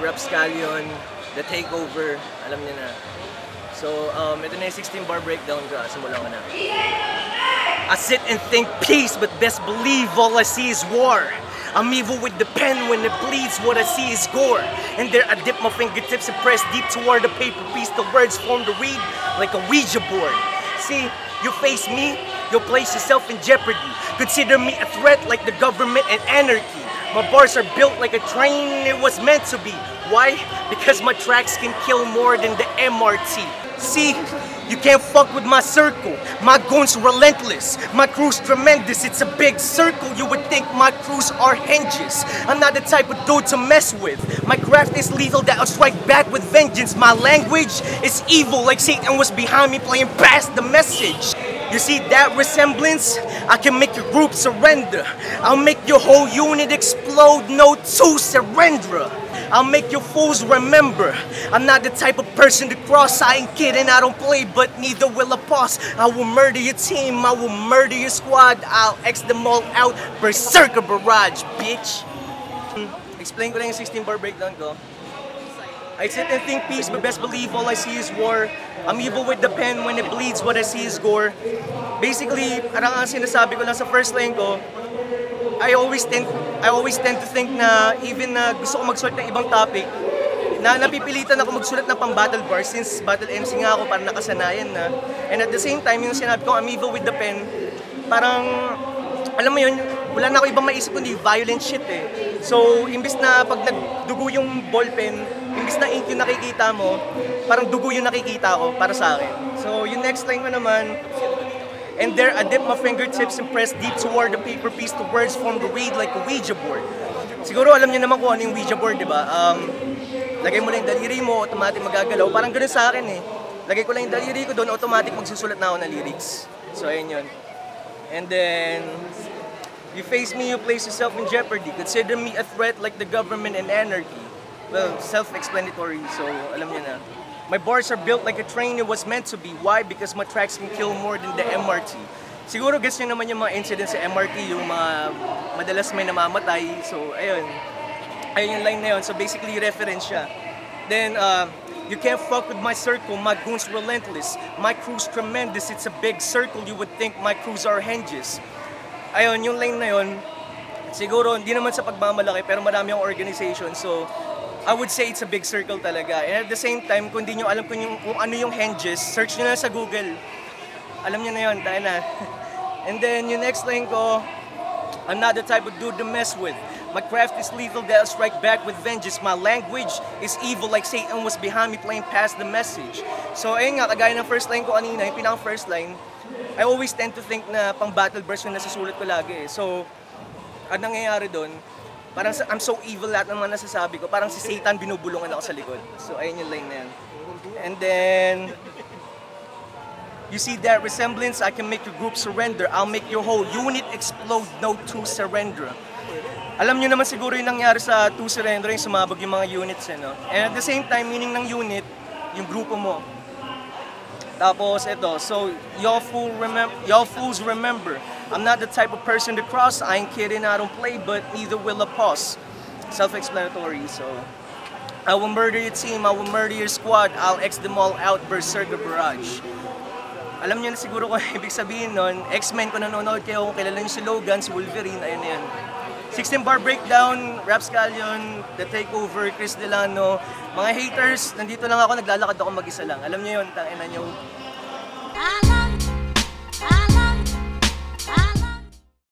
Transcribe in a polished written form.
Rapscallion, The Takeover, alam niyo na. So, ito na yung 16 bar breakdown ko. Simulan ko na. I sit and think peace, but best believe all I see is war. I'm evil with the pen, when it bleeds, what I see is gore. And there I dip my fingertips and press deep toward the paper piece. The words form to read like a Ouija board. See, you face me, you'll place yourself in jeopardy. Consider me a threat like the government and anarchy. My bars are built like a train it was meant to be. Why? Because my tracks can kill more than the MRT. See, you can't fuck with my circle. My goons relentless. My crew's tremendous. It's a big circle. You would think my crews are hinges. I'm not the type of dude to mess with. My craft is lethal that I'll strike back with vengeance. My language is evil like Satan was behind me playing past the message. You see that resemblance? I can make your group surrender. I'll make your whole unit explode. No to surrender. I'll make your fools remember. I'm not the type of person to cross. I ain't kidding, I don't play, but neither will a pause. I will murder your team, I will murder your squad. I'll X them all out, berserker barrage, bitch. Explain ko lang yung 16 bar breakdown ko. I sit and think peace, but best believe all I see is war. I'm evil with the pen, when it bleeds, what I see is gore. Basically, parang ang sinasabi ko lang sa first line ko, I always tend to think na even na gusto ko magsulat ng ibang topic, na napipilitan ako magsulat ng pang battle bar since battle MC nga ako, parang nakasanayan na. And at the same time, yung sinabi ko, I'm evil with the pen, parang, alam mo yun, wala na ako ibang maisip kundi violent shit eh. So, imbis na pag nagdugo yung ballpen, imbis na ink yung nakikita mo, parang dugo yung nakikita ko para sa akin. So, yung next line ko naman, and there I dip my fingertips and press deep toward the paper piece. The words form to read like a Ouija board. Siguro alam niyo naman kung ano yung Ouija board, di ba? Lagay mo lang yung daliri mo, automatic magagalaw. Parang ganun sa akin eh. Lagay ko lang yung daliri ko doon, automatic magsusulat na ako ng lyrics. So ayun yun. And then, you face me, you place yourself in jeopardy. Consider me a threat like the government and anarchy. Well, self-explanatory, so alam niyo na. My bars are built like a train it was meant to be. Why? Because my tracks can kill more than the MRT. Siguro guess nyo naman yung mga incidents sa MRT, yung mga madalas may namamatay. So, ayun. Ayun yung line na yun. So, basically, reference siya. Then, you can't fuck with my circle. My goons relentless. My crew's tremendous. It's a big circle. You would think my crews are hinges. Ayun, yung line na yun. Siguro, hindi naman sa pagmamalaki, pero marami yung organization. So, I would say it's a big circle talaga. And at the same time, kung di nyo alam kung ano yung hinges, search nyo na sa Google. Alam nyo na yun, tayo na. And then, yung next line ko, I'm not the type of dude to mess with. My craft is lethal that I'll strike back with vengeance. My language is evil like Satan was behind me playing past the message. So, ayun nga, kagaya ng first line ko kanina, yung pinaka-first line, I always tend to think na pang battle verse yung nasusulat ko lagi. So, ang nangyayari doon, parang I'm so evil lahat ng mga nasasabi ko. Parang si Satan binubulungan ako sa likod. So, ayun yung line na yan. And then, you see that resemblance? I can make your group surrender. I'll make your whole unit explode. No to surrender. Alam nyo naman siguro yung nangyari sa to surrender, yung sumabog yung mga units. Eh, no? And at the same time, meaning ng unit, yung grupo mo. Tapos ito, so y'all fools remember, I'm not the type of person to cross. I ain't kidding, I don't play, but neither will a pause. Self-explanatory, so I will murder your team, I will murder your squad, I'll X them all out, berserker barrage. Alam niyo na siguro kung ibig sabihin nun, X-Men kung nanonood kayo, kung kilala niyo si Logan, si Wolverine, ayun na yan. 16 bar breakdown, Rapscallion, The Takeover, Chris Delano. Mga haters, nandito lang ako, naglalakad ako mag-isa lang. Alam niyo yun, tangina niyo.